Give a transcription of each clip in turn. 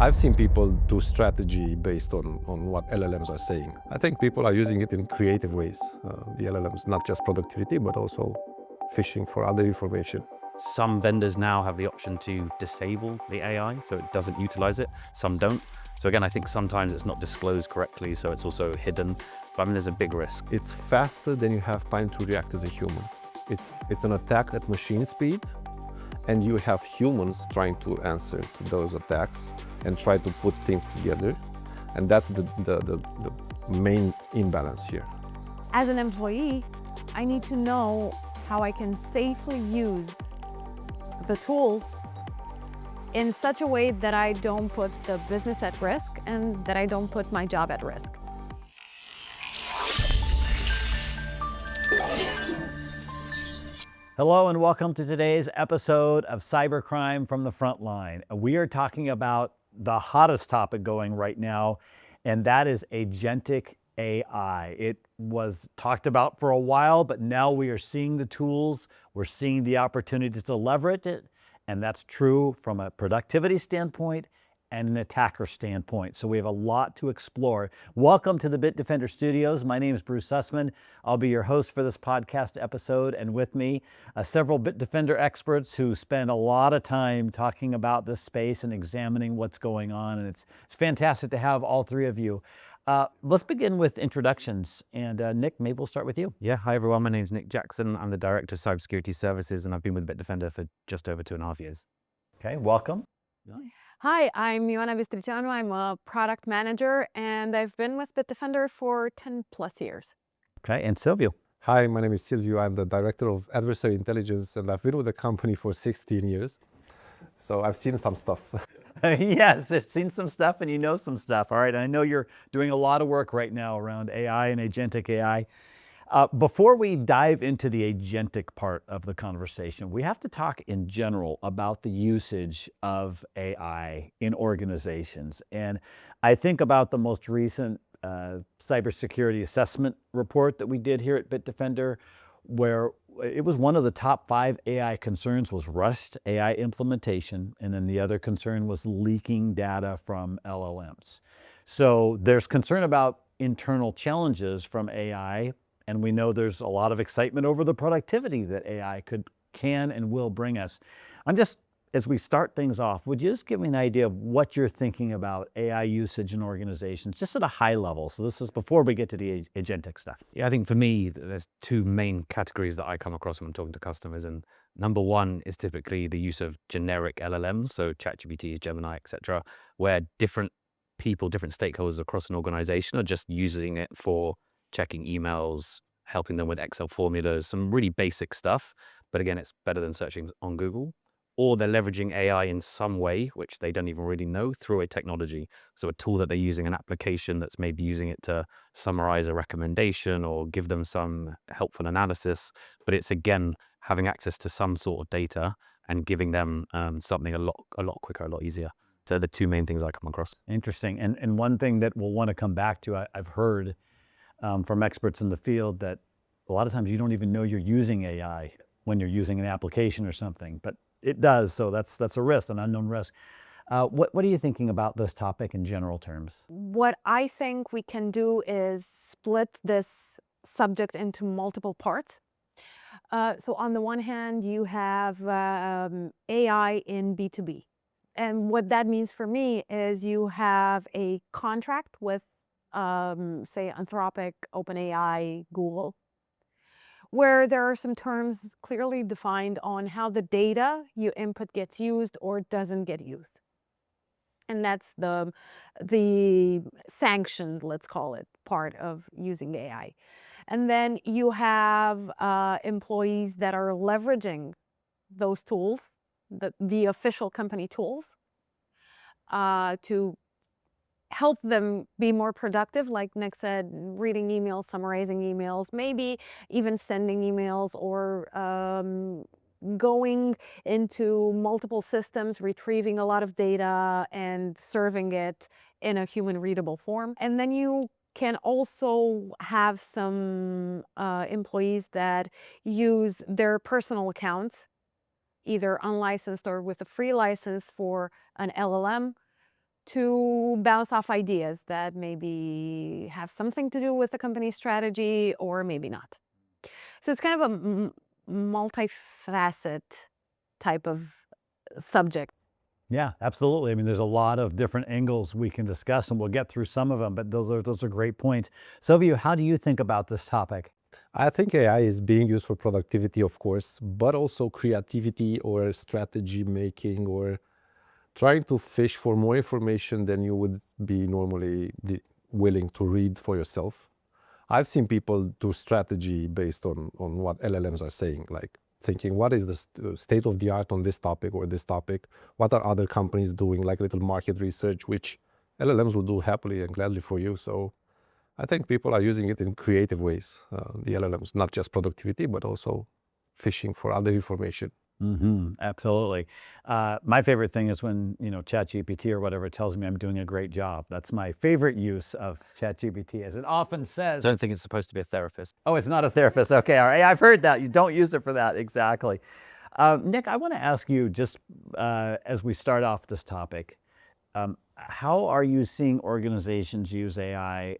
I've seen people do strategy based on what LLMs are saying. I think people are using it in creative ways. The LLMs, not just productivity, but also fishing for other information. Some vendors now have the option to disable the AI, so it doesn't utilize it. Some don't. So again, I think sometimes it's not disclosed correctly, so it's also hidden. But I mean, there's a big risk. It's faster than you have time to react as a human. It's an attack at machine speed, and you have humans trying to answer to those attacks and try to put things together. And that's the main imbalance here. As an employee, I need to know how I can safely use the tool in such a way that I don't put the business at risk and that I don't put my job at risk. Hello and welcome to today's episode of Cybercrime from the Frontline. We are talking about the hottest topic going right now, and that is agentic AI. It was talked about for a while, but now we are seeing the tools, we're seeing the opportunity to leverage it, and that's true from a productivity standpoint and an attacker standpoint. So we have a lot to explore. Welcome to the Bitdefender studios. My name is Bruce Sussman. I'll be your host for this podcast episode, and with me, several Bitdefender experts who spend a lot of time talking about this space and examining what's going on, and it's fantastic to have all three of you. Let's begin with introductions, and Nick, maybe we'll start with you. Yeah, hi everyone, my name's Nick Jackson. I'm the Director of Cybersecurity Services, and I've been with Bitdefender for just over 2.5 years. Okay, welcome. Hi, I'm Ioana Bistricianu. I'm a product manager, and I've been with Bitdefender for 10 plus years. Okay, and Silvio. Hi, my name is Silvio. I'm the Director of Adversary Intelligence, and I've been with the company for 16 years. So I've seen some stuff. Yes, I've seen some stuff and you know some stuff. All right, I know you're doing a lot of work right now around AI and agentic AI. Before we dive into the agentic part of the conversation, we have to talk in general about the usage of AI in organizations. And I think about the most recent cybersecurity assessment report that we did here at Bitdefender, where it was one of the top 5 AI concerns was rushed AI implementation, and then the other concern was leaking data from LLMs. So there's concern about internal challenges from AI, and we know there's a lot of excitement over the productivity that AI can and will bring us. As we start things off, would you just give me an idea of what you're thinking about AI usage in organizations, just at a high level? So this is before we get to the agentic stuff. Yeah, I think for me, there's 2 main categories that I come across when I'm talking to customers. And number one is typically the use of generic LLMs, so ChatGPT, Gemini, etc., where different people, different stakeholders across an organization are just using it for checking emails, helping them with Excel formulas, some really basic stuff. But again, it's better than searching on Google. Or they're leveraging AI in some way, which they don't even really know, through a technology. So a tool that they're using, an application that's maybe using it to summarize a recommendation or give them some helpful analysis. But it's, again, having access to some sort of data and giving them something a lot quicker, a lot easier. So they're the 2 main things I come across. Interesting. And one thing that we'll want to come back to, I've heard from experts in the field that a lot of times you don't even know you're using AI when you're using an application or something, but it does, so that's a risk, an unknown risk. What are you thinking about this topic in general terms? What I think we can do is split this subject into multiple parts. So on the one hand, you have AI in B2B. And what that means for me is you have a contract with, say, Anthropic, OpenAI, Google, where there are some terms clearly defined on how the data you input gets used or doesn't get used. And that's the sanctioned, let's call it, part of using AI. And then you have employees that are leveraging those tools, the official company tools, to help them be more productive, like Nick said, reading emails, summarizing emails, maybe even sending emails, or going into multiple systems, retrieving a lot of data and serving it in a human readable form. And then you can also have some employees that use their personal accounts, either unlicensed or with a free license for an LLM, to bounce off ideas that maybe have something to do with the company strategy or maybe not. So it's kind of a multifaceted type of subject. Yeah, absolutely. I mean, there's a lot of different angles we can discuss, and we'll get through some of them, but those are great points. Silvio, how do you think about this topic? I think AI is being used for productivity, of course, but also creativity or strategy making or trying to fish for more information than you would be normally willing to read for yourself. I've seen people do strategy based on what LLMs are saying, like thinking, what is the state of the art on this topic or this topic? What are other companies doing, like little market research, which LLMs will do happily and gladly for you. So I think people are using it in creative ways, the LLMs, not just productivity, but also fishing for other information. Absolutely. My favorite thing is when, ChatGPT or whatever tells me I'm doing a great job. That's my favorite use of ChatGPT, as it often says. I don't think it's supposed to be a therapist. Oh, it's not a therapist. Okay, all right. I've heard that. You don't use it for that. Exactly. Nick, I want to ask you, just as we start off this topic, how are you seeing organizations use AI?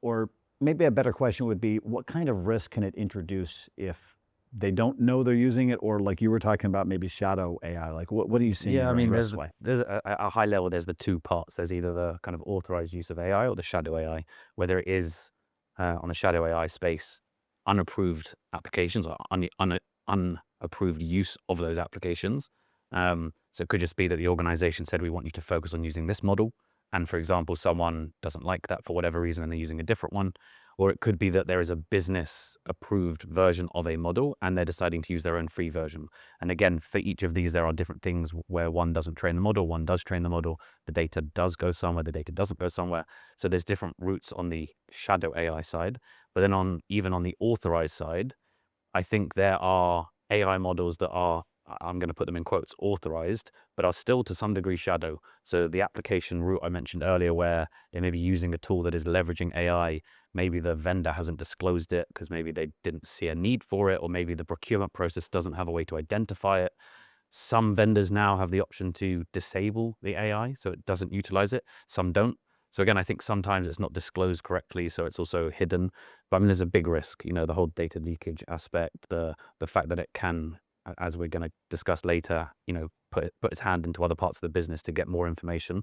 Or maybe a better question would be, what kind of risk can it introduce if they don't know they're using it, or like you were talking about, maybe shadow AI? Like, what are you seeing? Yeah, I mean, there's at a high level, there's the two parts. There's either the kind of authorized use of AI or the shadow AI, where there is, on the shadow AI space, unapproved applications or unapproved use of those applications. So it could just be that the organization said, we want you to focus on using this model. And for example, someone doesn't like that for whatever reason and they're using a different one. Or it could be that there is a business approved version of a model and they're deciding to use their own free version. And again, for each of these, there are different things where one doesn't train the model, one does train the model, the data does go somewhere, the data doesn't go somewhere. So there's different routes on the shadow AI side. But then even on the authorized side, I think there are AI models that are, I'm going to put them in quotes, authorized, but are still to some degree shadow. So the application route I mentioned earlier, where they may be using a tool that is leveraging AI, maybe the vendor hasn't disclosed it because maybe they didn't see a need for it, or maybe the procurement process doesn't have a way to identify it. Some vendors now have the option to disable the AI, so it doesn't utilize it. Some don't. So again, I think sometimes it's not disclosed correctly, so it's also hidden. But I mean, there's a big risk, the whole data leakage aspect, the fact that it can, as we're going to discuss later, put its hand into other parts of the business to get more information.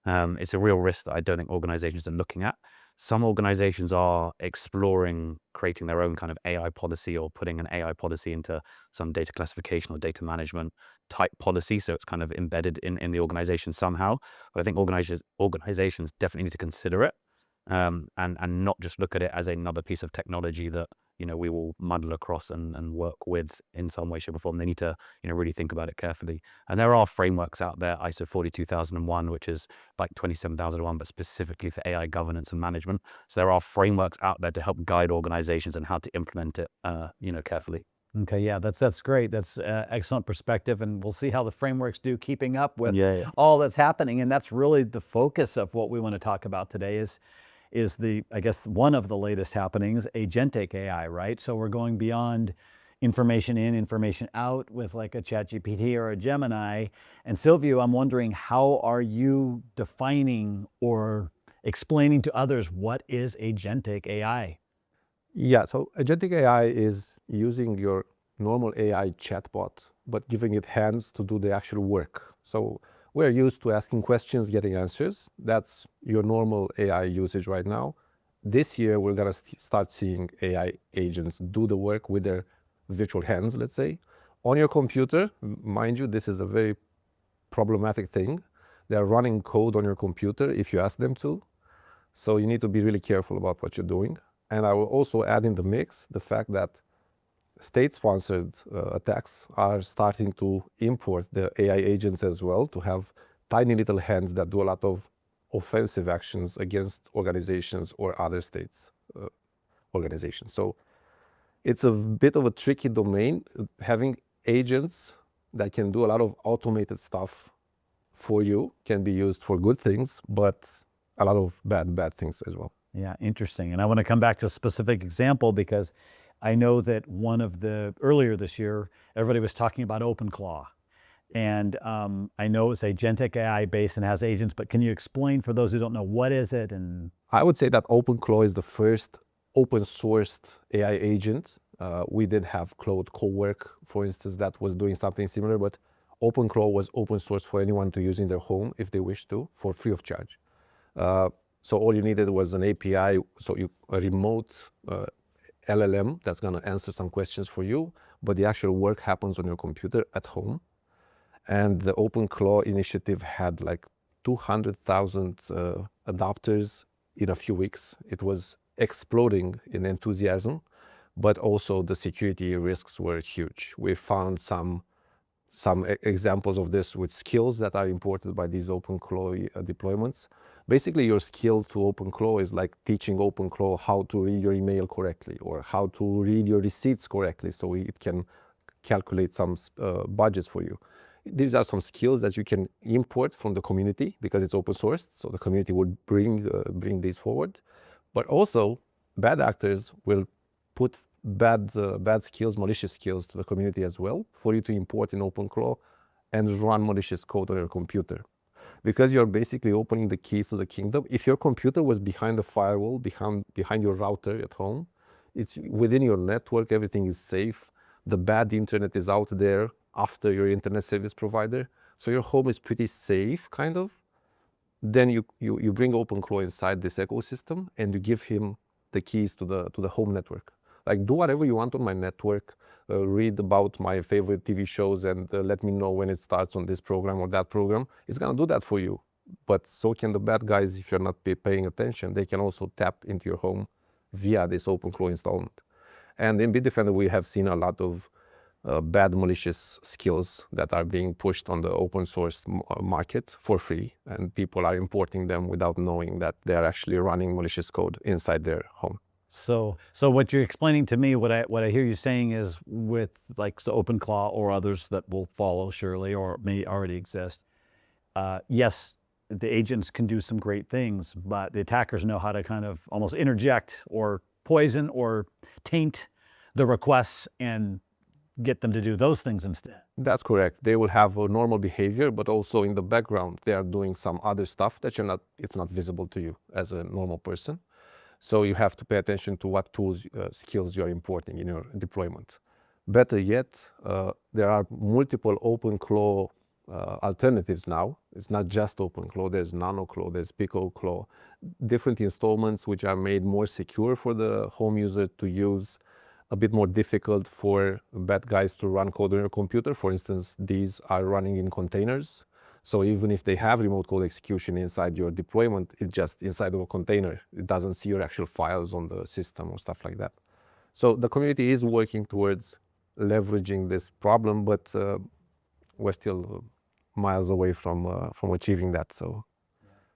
It's a real risk that I don't think organizations are looking at. Some organizations are exploring creating their own kind of AI policy or putting an AI policy into some data classification or data management type policy. So it's kind of embedded in the organization somehow. But I think organizations definitely need to consider it and not just look at it as another piece of technology that we will muddle across and work with in some way, shape, or form. They need to, really think about it carefully. And there are frameworks out there, ISO 42001, which is like 27001, but specifically for AI governance and management. So there are frameworks out there to help guide organizations and how to implement it, carefully. Okay, yeah, that's great. That's excellent perspective, and we'll see how the frameworks do keeping up with all that's happening. And that's really the focus of what we want to talk about today is the, I guess, one of the latest happenings, agentic AI, right? So we're going beyond information in, information out with like a ChatGPT or a Gemini. And Silvio, I'm wondering, how are you defining or explaining to others what is agentic AI? Yeah, so agentic AI is using your normal AI chatbot, but giving it hands to do the actual work. So we're used to asking questions, getting answers. That's your normal AI usage right now. This year, we're going to start seeing AI agents do the work with their virtual hands, let's say. On your computer, mind you, this is a very problematic thing. They're running code on your computer if you ask them to. So you need to be really careful about what you're doing. And I will also add in the mix the fact that state-sponsored attacks are starting to import the AI agents as well, to have tiny little hands that do a lot of offensive actions against organizations or other states' organizations. So it's a bit of a tricky domain. Having agents that can do a lot of automated stuff for you can be used for good things, but a lot of bad things as well. Yeah, interesting. And I want to come back to a specific example, because I know that earlier this year, everybody was talking about OpenClaw. And I know it's agentic AI based and has agents, but can you explain for those who don't know, what is it? And I would say that OpenClaw is the first open sourced AI agent. We did have Claude Cowork, for instance, that was doing something similar, but OpenClaw was open source for anyone to use in their home if they wish to, for free of charge. So all you needed was an API, a remote LLM that's going to answer some questions for you, but the actual work happens on your computer at home. And the OpenClaw initiative had like 200,000 adopters in a few weeks. It was exploding in enthusiasm, but also the security risks were huge. We found some examples of this with skills that are imported by these OpenClaw deployments. Basically, your skill to OpenClaw is like teaching OpenClaw how to read your email correctly or how to read your receipts correctly so it can calculate some budgets for you. These are some skills that you can import from the community because it's open source, so the community would bring these forward. But also, bad actors will put bad skills, malicious skills to the community as well for you to import in OpenClaw and run malicious code on your computer. Because you're basically opening the keys to the kingdom. If your computer was behind the firewall, behind your router at home, it's within your network, everything is safe. The bad internet is out there after your internet service provider. So your home is pretty safe, kind of. Then you bring OpenClaw inside this ecosystem and you give him the keys to the home network. Like, do whatever you want on my network, read about my favorite TV shows and let me know when it starts on this program or that program. It's gonna do that for you. But so can the bad guys, if you're not paying attention, they can also tap into your home via this OpenClaw installment. And in Bitdefender, we have seen a lot of bad malicious skills that are being pushed on the open source market for free, and people are importing them without knowing that they're actually running malicious code inside their home. so what you're explaining to me, what I hear you saying is, with like OpenClaw or others that will follow surely or may already exist, yes, the agents can do some great things, but the attackers know how to kind of almost interject or poison or taint the requests and get them to do those things instead. That's correct. They will have a normal behavior, but also in the background, they are doing some other stuff that it's not visible to you as a normal person. So you have to pay attention to what tools, skills you're importing in your deployment. Better yet, there are multiple OpenClaw alternatives now. It's not just OpenClaw, there's NanoClaw, there's PicoClaw, different installments which are made more secure for the home user to use, a bit more difficult for bad guys to run code on your computer. For instance, these are running in containers. So even if they have remote code execution inside your deployment, it's just inside of a container. It doesn't see your actual files on the system or stuff like that. So the community is working towards leveraging this problem, but we're still miles away from achieving that. So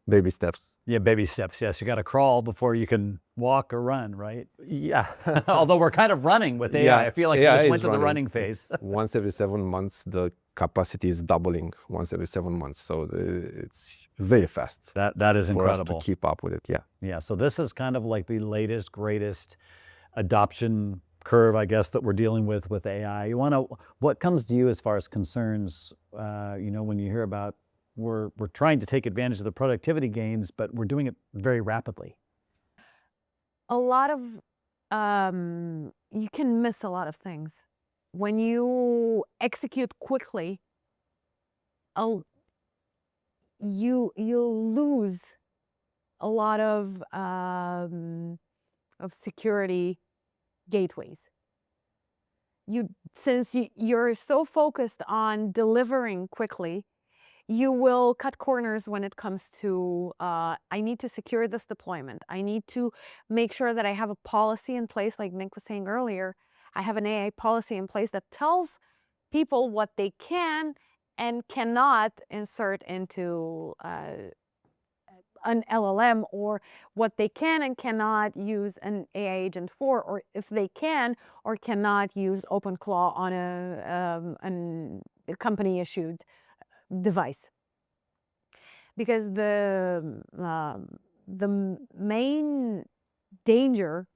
baby steps. Yeah, baby steps. Yes, you got to crawl before you can walk or run, right? Yeah. Although we're kind of running with AI. Yeah, I feel like AI we just is went to the running phase. Once every 7 months, the capacity is doubling once every 7 months. So it's very fast. That is incredible. For us to keep up with it, yeah. Yeah, so this is kind of like the latest, greatest adoption curve, I guess, that we're dealing with AI. What comes to you as far as concerns, when you hear about we're trying to take advantage of the productivity gains, but we're doing it very rapidly? A lot of, you can miss a lot of things. When you execute quickly, you lose a lot of security gateways. Since you're so focused on delivering quickly, you will cut corners when it comes to, I need to secure this deployment. I need to make sure that I have a policy in place, like Nick was saying earlier. I have an AI policy in place that tells people what they can and cannot insert into an LLM, or what they can and cannot use an AI agent for, or if they can or cannot use OpenClaw on a company-issued device. Because the main danger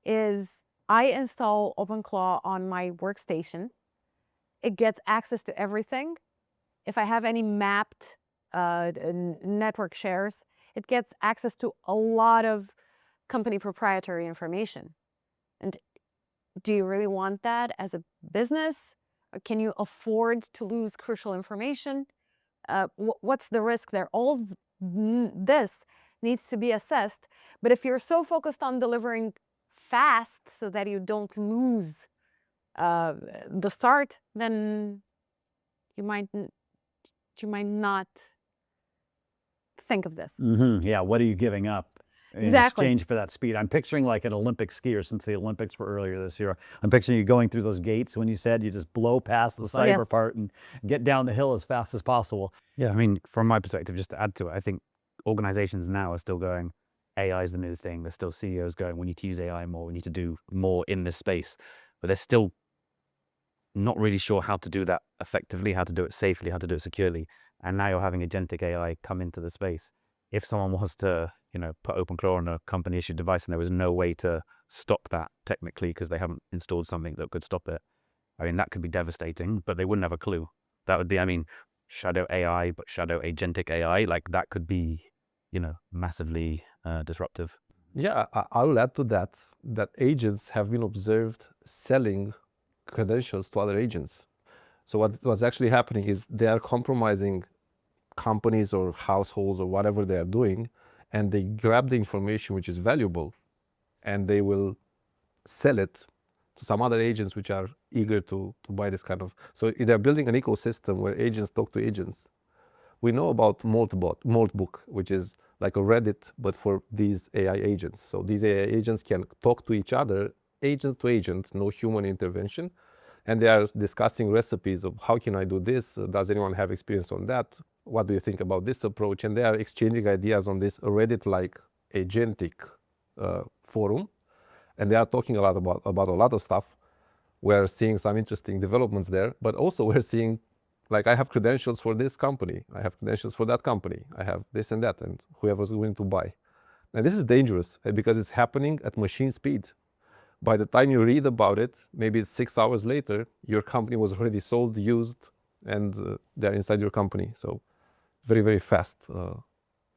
is I install OpenClaw on my workstation. It gets access to everything, if I have any mapped network shares, it gets access to a lot of company proprietary information. And do you really want that as a business? Can you afford to lose crucial information? What's the risk there? All this needs to be assessed. But if you're so focused on delivering fast so that you don't lose the start, then you might not think of this. Yeah, what are you giving up in exchange for that speed? I'm picturing like an Olympic skier, since the Olympics were earlier this year. I'm picturing you going through those gates when you said you just blow past the cyber part and get down the hill as fast as possible. Yeah, I mean, from my perspective, just to add to it, I think organizations now are still going, AI is the new thing. There's still CEOs going, we need to use AI more. We need to do more in this space. But they're still not really sure how to do that effectively, how to do it safely, how to do it securely. And now you're having agentic AI come into the space. If someone was to, put OpenClaw on a company-issued device and there was no way to stop that technically because they haven't installed something that could stop it, I mean, that could be devastating, but they wouldn't have a clue. That would be, shadow AI, but shadow agentic AI, like that could be, massively disruptive. Yeah, I will add to that agents have been observed selling credentials to other agents. So what's actually happening is they are compromising companies or households or whatever they are doing, and they grab the information which is valuable, and they will sell it to some other agents which are eager to buy this kind of. So they're building an ecosystem where agents talk to agents. We know about Moltbook, which is like a Reddit, but for these AI agents. So these AI agents can talk to each other, agent to agent, no human intervention. And they are discussing recipes of how can I do this? Does anyone have experience on that? What do you think about this approach? And they are exchanging ideas on this Reddit-like agentic forum. And they are talking a lot about a lot of stuff. We're seeing some interesting developments there, but also we're seeing, like, I have credentials for this company. I have credentials for that company. I have this and that, and whoever's willing to buy. And this is dangerous because it's happening at machine speed. By the time you read about it, maybe it's 6 hours later, your company was already sold, used, and they're inside your company. So very, very fast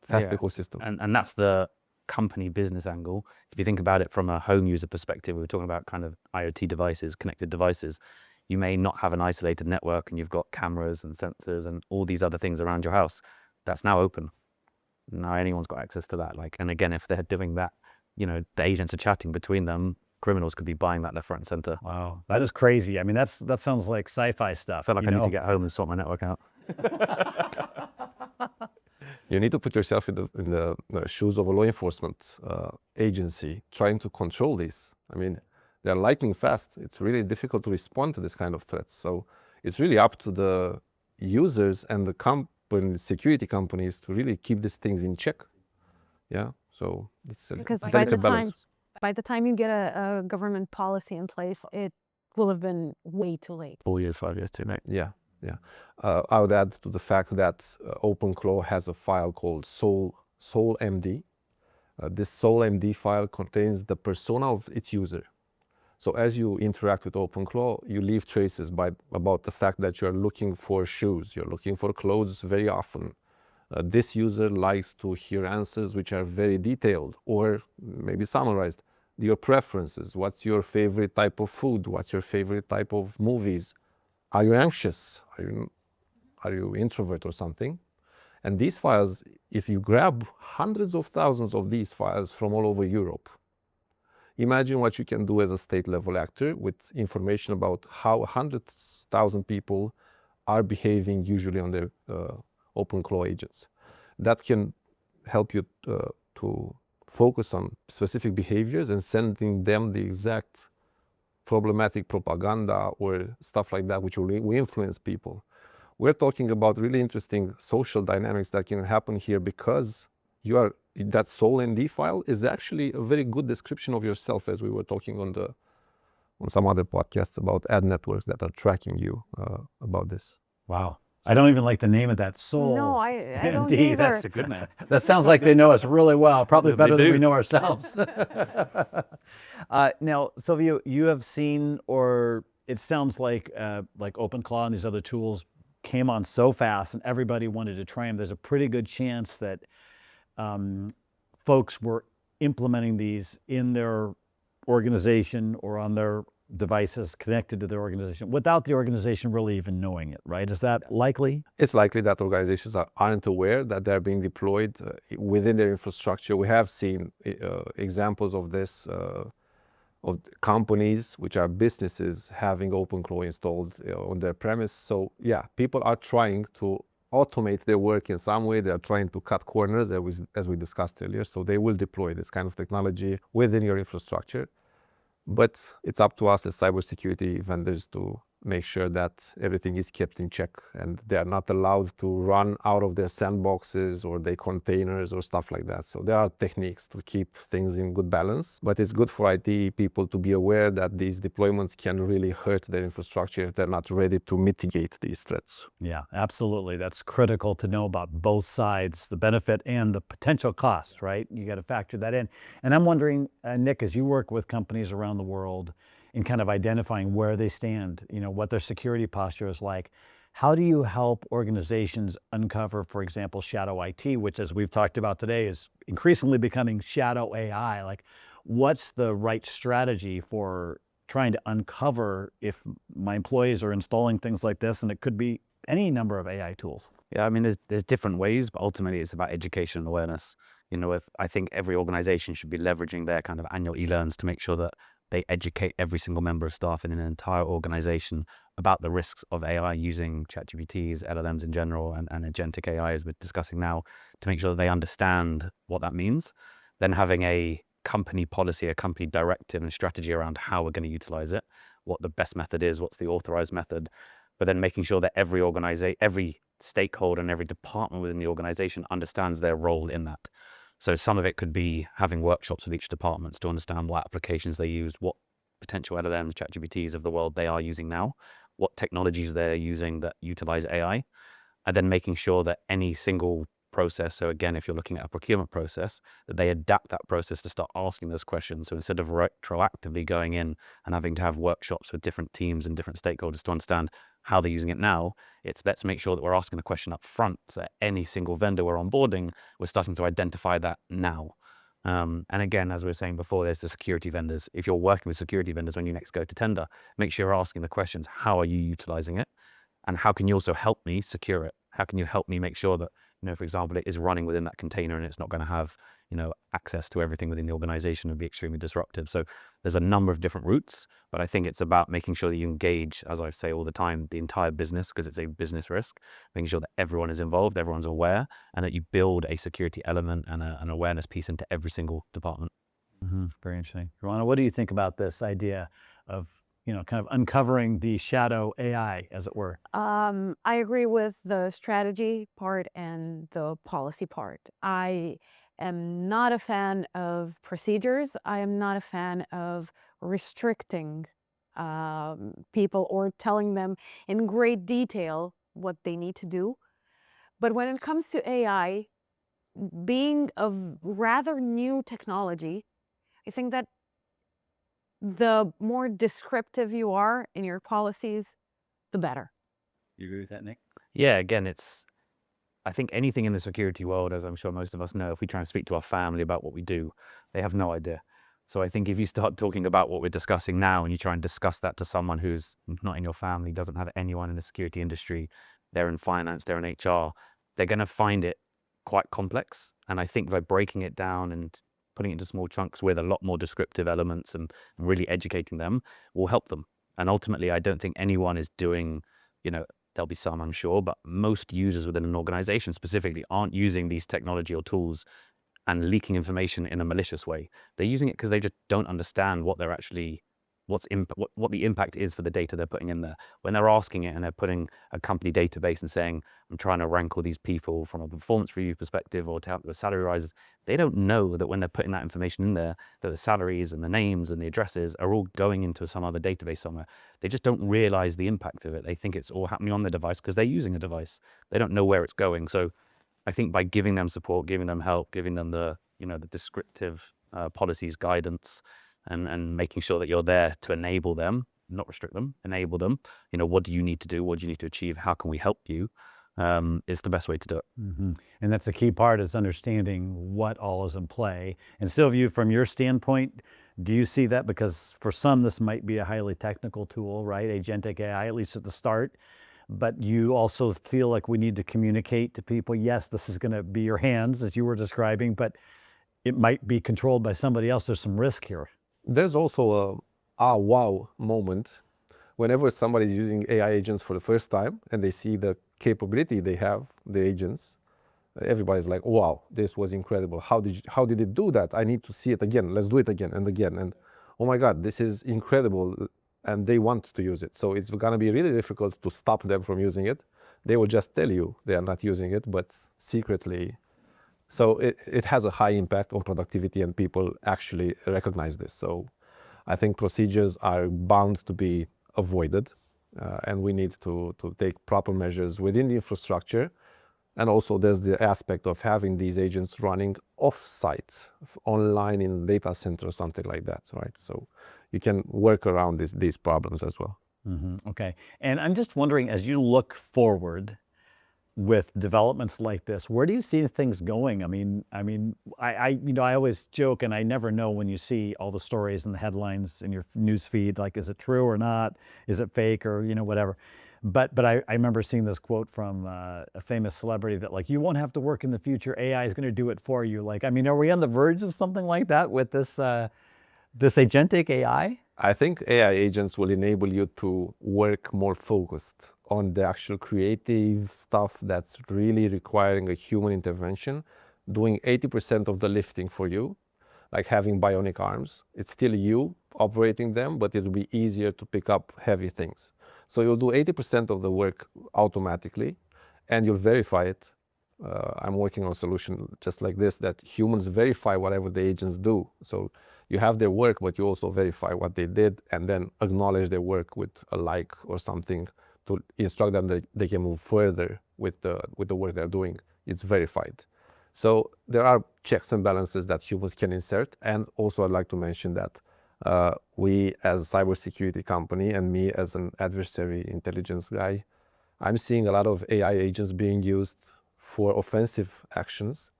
ecosystem. And that's the company business angle. If you think about it from a home user perspective, we were talking about kind of IoT devices, connected devices. You may not have an isolated network and you've got cameras and sensors and all these other things around your house. That's now open. Now anyone's got access to that. And again, if they're doing that, the agents are chatting between them, criminals could be buying that left, front, and center. Wow, that is crazy. I mean, that sounds like sci-fi stuff. I feel like I need to get home and sort my network out. You need to put yourself in the shoes of a law enforcement agency trying to control this. I mean, they're lightning fast. It's really difficult to respond to this kind of threats. So it's really up to the users and the security companies to really keep these things in check. Yeah, so it's a delicate balance. By the time you get a government policy in place, it will have been way too late. 4 years, 5 years too late. Yeah. I would add to the fact that OpenClaw has a file called SoulMD. This SoulMD file contains the persona of its user. So as you interact with OpenClaw, you leave traces about the fact that you're looking for shoes, you're looking for clothes very often. This user likes to hear answers which are very detailed or maybe summarized. Your preferences, what's your favorite type of food, what's your favorite type of movies? Are you anxious? Are you introvert or something? And these files, if you grab hundreds of thousands of these files from all over Europe, imagine what you can do as a state-level actor with information about how 100,000 people are behaving usually on their OpenClaw agents. That can help you to focus on specific behaviors and sending them the exact problematic propaganda or stuff like that, which will influence people. We're talking about really interesting social dynamics that can happen here because that SoulMD file is actually a very good description of yourself, as we were talking on some other podcasts about ad networks that are tracking you about this. Wow. I don't even like the name of that, Soul. No, I don't either. That's a good name. That sounds like they know us really well, probably better than we know ourselves. Now, Silvio, you have seen, or it sounds like OpenClaw and these other tools came on so fast and everybody wanted to try them, there's a pretty good chance that folks were implementing these in their organization or on their devices connected to their organization without the organization really even knowing it, right? Is that likely? It's likely that organizations aren't aware that they're being deployed within their infrastructure. We have seen examples of this, of companies, which are businesses, having OpenClaw installed on their premise. So yeah, people are trying to automate their work in some way. They are trying to cut corners, as we discussed earlier. So they will deploy this kind of technology within your infrastructure. But it's up to us as cybersecurity vendors to make sure that everything is kept in check and they are not allowed to run out of their sandboxes or their containers or stuff like that. So there are techniques to keep things in good balance, but it's good for IT people to be aware that these deployments can really hurt their infrastructure if they're not ready to mitigate these threats. Yeah, absolutely. That's critical to know about both sides, the benefit and the potential cost, right? You got to factor that in. And I'm wondering, Nick, as you work with companies around the world in kind of identifying where they stand, what their security posture is like, how do you help organizations uncover, for example, shadow IT, which, as we've talked about today, is increasingly becoming shadow AI? Like, what's the right strategy for trying to uncover if my employees are installing things like this, and it could be any number of AI tools? Yeah, I mean, there's different ways, but ultimately it's about education and awareness. If I think every organization should be leveraging their kind of annual e-learns to make sure that they educate every single member of staff in an entire organization about the risks of AI using ChatGPTs, LLMs in general, and agentic AI, as we're discussing now, to make sure that they understand what that means. Then having a company policy, a company directive and strategy around how we're going to utilize it, what the best method is, what's the authorized method, but then making sure that every stakeholder and every department within the organization understands their role in that. So some of it could be having workshops with each department to understand what applications they use, what potential LLMs, ChatGPTs of the world they are using now, what technologies they're using that utilize AI, and then making sure that any single process, so again, if you're looking at a procurement process, that they adapt that process to start asking those questions. So instead of retroactively going in and having to have workshops with different teams and different stakeholders to understand how they're using it now, it's let's make sure that we're asking the question up front, so that any single vendor we're onboarding, we're starting to identify that now. And again, as we were saying before, there's the security vendors. If you're working with security vendors when you next go to tender, make sure you're asking the questions, how are you utilizing it? And how can you also help me secure it? How can you help me make sure that, for example, it is running within that container and it's not going to have, access to everything within the organization and be extremely disruptive. So there's a number of different routes, but I think it's about making sure that you engage, as I say all the time, the entire business, because it's a business risk, making sure that everyone is involved, everyone's aware, and that you build a security element and an awareness piece into every single department. Very interesting. Rana, what do you think about this idea of kind of uncovering the shadow AI, as it were? I agree with the strategy part and the policy part. I am not a fan of procedures. I am not a fan of restricting people or telling them in great detail what they need to do. But when it comes to AI, being a rather new technology, I think that the more descriptive you are in your policies, the better. You agree with that, Nick? Yeah, again, I think anything in the security world, as I'm sure most of us know, if we try and speak to our family about what we do, they have no idea. So I think if you start talking about what we're discussing now and you try and discuss that to someone who's not in your family, doesn't have anyone in the security industry, they're in finance, they're in HR, they're going to find it quite complex. And I think by breaking it down and putting it into small chunks with a lot more descriptive elements and really educating them will help them. And ultimately, I don't think anyone is doing, there'll be some, I'm sure, but most users within an organization specifically aren't using these technology or tools and leaking information in a malicious way. They're using it because they just don't understand what they're actually, what the impact is for the data they're putting in there. When they're asking it and they're putting a company database and saying, I'm trying to rank all these people from a performance review perspective or to help with salary rises, they don't know that when they're putting that information in there, that the salaries and the names and the addresses are all going into some other database somewhere. They just don't realize the impact of it. They think it's all happening on the device because they're using a device. They don't know where it's going. So I think by giving them support, giving them help, giving them the descriptive policies, guidance, and making sure that you're there to enable them, not restrict them, enable them. What do you need to do? What do you need to achieve? How can we help you? Is the best way to do it. And that's the key part, is understanding what all is in play. And Sylvia, from your standpoint, do you see that? Because for some, this might be a highly technical tool, right? Agentic AI, at least at the start. But you also feel like we need to communicate to people, yes, this is going to be your hands, as you were describing, but it might be controlled by somebody else. There's some risk here. There's also a wow moment whenever somebody's using AI agents for the first time and they see the capability they have, the agents. Everybody's like, wow, this was incredible. How did it do that? I need to see it again. Let's do it again and again. And oh my God, this is incredible. And they want to use it. So it's gonna be really difficult to stop them from using it. They will just tell you they are not using it, but secretly. So it has a high impact on productivity, and people actually recognize this. So I think procedures are bound to be avoided, and we need to take proper measures within the infrastructure. And also there's the aspect of having these agents running off-site, online in a data center or something like that, right? So you can work around these problems as well. Okay. And I'm just wondering, as you look forward with developments like this, where do you see things going? I always joke, and I never know when you see all the stories and the headlines in your news feed, like, is it true or not? Is it fake or, whatever? But I remember seeing this quote from a famous celebrity that, like, you won't have to work in the future. AI is going to do it for you. Like, are we on the verge of something like that with this agentic AI? I think AI agents will enable you to work more focused on the actual creative stuff that's really requiring a human intervention, doing 80% of the lifting for you, like having bionic arms. It's still you operating them, but it'll be easier to pick up heavy things. So you'll do 80% of the work automatically, and you'll verify it. I'm working on a solution just like this, that humans verify whatever the agents do. So you have their work, but you also verify what they did, and then acknowledge their work with a like or something to instruct them that they can move further with the work they're doing. It's verified. So there are checks and balances that humans can insert. And also I'd like to mention that we as a cybersecurity company, and me as an adversary intelligence guy, I'm seeing a lot of AI agents being used for offensive actions,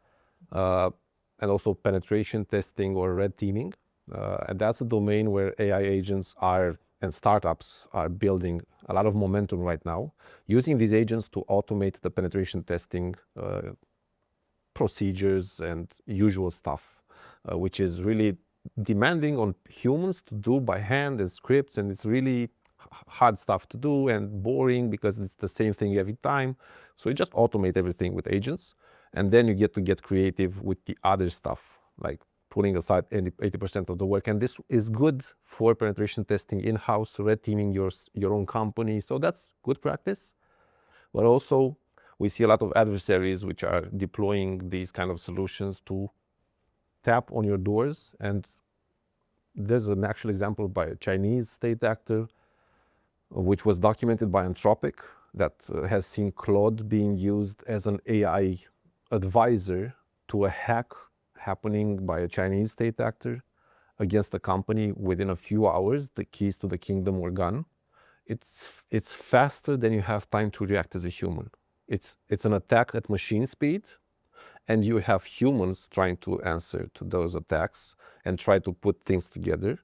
and also penetration testing or red teaming. And that's a domain where AI agents and startups are building a lot of momentum right now, using these agents to automate the penetration testing procedures and usual stuff, which is really demanding on humans to do by hand and scripts, and it's really hard stuff to do and boring because it's the same thing every time. So you just automate everything with agents, and then you get to get creative with the other stuff, like putting aside 80% of the work. And this is good for penetration testing in-house, red teaming your own company. So that's good practice. But also we see a lot of adversaries which are deploying these kind of solutions to tap on your doors. And there's an actual example by a Chinese state actor, which was documented by Anthropic, that has seen Claude being used as an AI advisor to a hack happening by a Chinese state actor against a company. Within a few hours, the keys to the kingdom were gone. It's faster than you have time to react as a human. It's an attack at machine speed, and you have humans trying to answer to those attacks and try to put things together.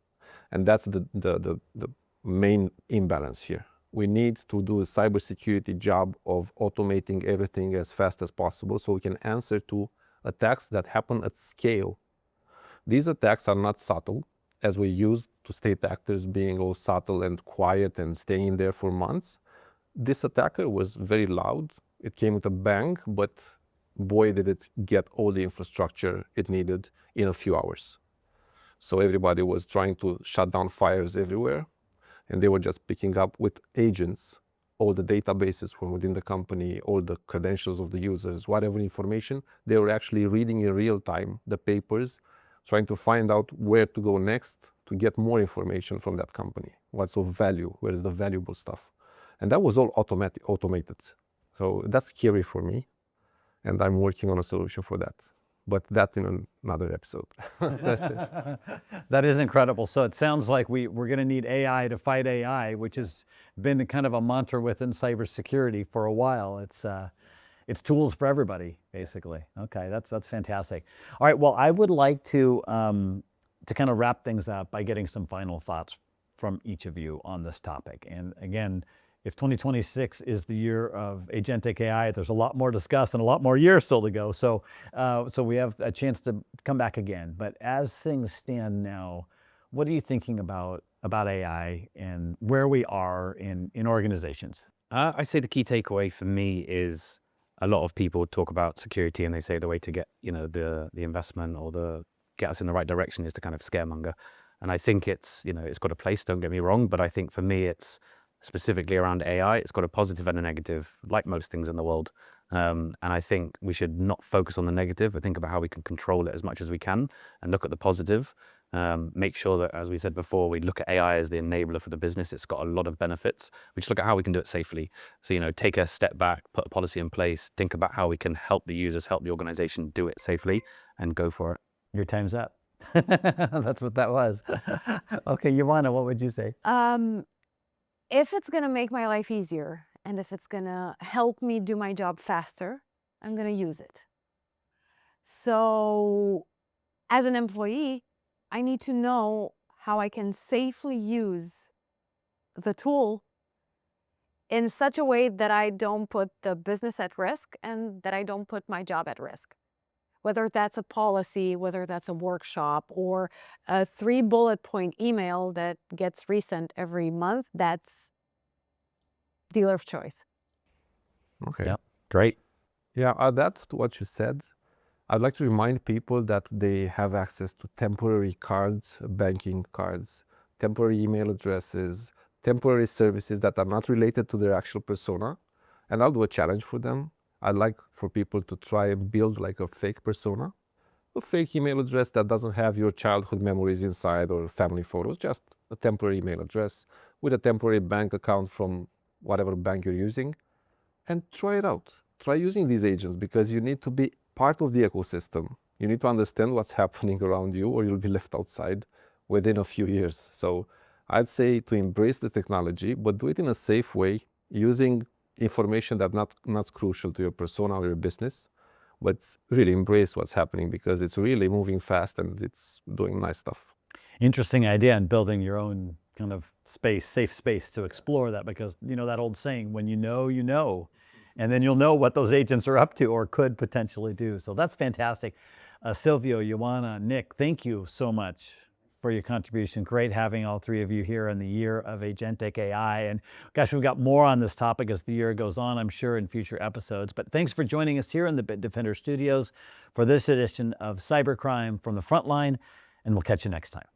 And that's the main imbalance here. We need to do a cybersecurity job of automating everything as fast as possible so we can answer to attacks that happen at scale. These attacks are not subtle, as we used to state actors being all subtle and quiet and staying there for months. This attacker was very loud. It came with a bang, but boy, did it get all the infrastructure it needed in a few hours. So everybody was trying to shut down fires everywhere, and they were just picking up with agents all the databases from within the company, all the credentials of the users, whatever information. They were actually reading in real time the papers, trying to find out where to go next to get more information from that company. What's of value? Where is the valuable stuff? And that was all automated. So that's scary for me, and I'm working on a solution for that. but that's in another episode. That is incredible. So it sounds like we're going to need AI to fight AI, which has been kind of a mantra within cybersecurity for a while. It's tools for everybody, basically. Okay, that's fantastic. All right, well, I would like to kind of wrap things up by getting some final thoughts from each of you on this topic. And again, if 2026 is the year of agentic AI, there's a lot more discussed and a lot more years still to go. So, so we have a chance to come back again. But as things stand now, what are you thinking about AI and where we are in organizations? I say the key takeaway for me is a lot of people talk about security and they say the way to get, the investment or get us in the right direction is to kind of scaremonger. And I think it's got a place, don't get me wrong, but I think for me it's specifically around AI, it's got a positive and a negative, like most things in the world. And I think we should not focus on the negative, but think about how we can control it as much as we can and look at the positive. Make sure that, as we said before, we look at AI as the enabler for the business. It's got a lot of benefits. We just look at how we can do it safely. So, take a step back, put a policy in place, think about how we can help the users, help the organization do it safely, and go for it. Your time's up. That's what that was. Okay, Ioana, what would you say? If it's going to make my life easier and if it's going to help me do my job faster, I'm going to use it. So as an employee, I need to know how I can safely use the tool in such a way that I don't put the business at risk and that I don't put my job at risk. Whether that's a policy, whether that's a workshop, or a 3-bullet point email that gets resent every month, that's dealer's choice. Okay. Yep. Great. Yeah, add that to what you said. I'd like to remind people that they have access to temporary cards, banking cards, temporary email addresses, temporary services that are not related to their actual persona. And I'll do a challenge for them. I'd like for people to try and build like a fake persona, a fake email address that doesn't have your childhood memories inside or family photos, just a temporary email address with a temporary bank account from whatever bank you're using, and try it out. Try using these agents because you need to be part of the ecosystem. You need to understand what's happening around you or you'll be left outside within a few years. So I'd say to embrace the technology, but do it in a safe way, using information that's not crucial to your persona or your business, but really embrace what's happening because it's really moving fast and it's doing nice stuff. Interesting idea, and building your own kind of space, safe space to explore that, because that old saying, when you know, and then you'll know what those agents are up to or could potentially do. So that's fantastic. Silvio, Ioana, Nick, thank you so much for your contribution. Great having all three of you here in the Year of Agentic AI. And gosh, we've got more on this topic as the year goes on, I'm sure, in future episodes. But thanks for joining us here in the Bitdefender studios for this edition of Cybercrime from the Frontline, and we'll catch you next time.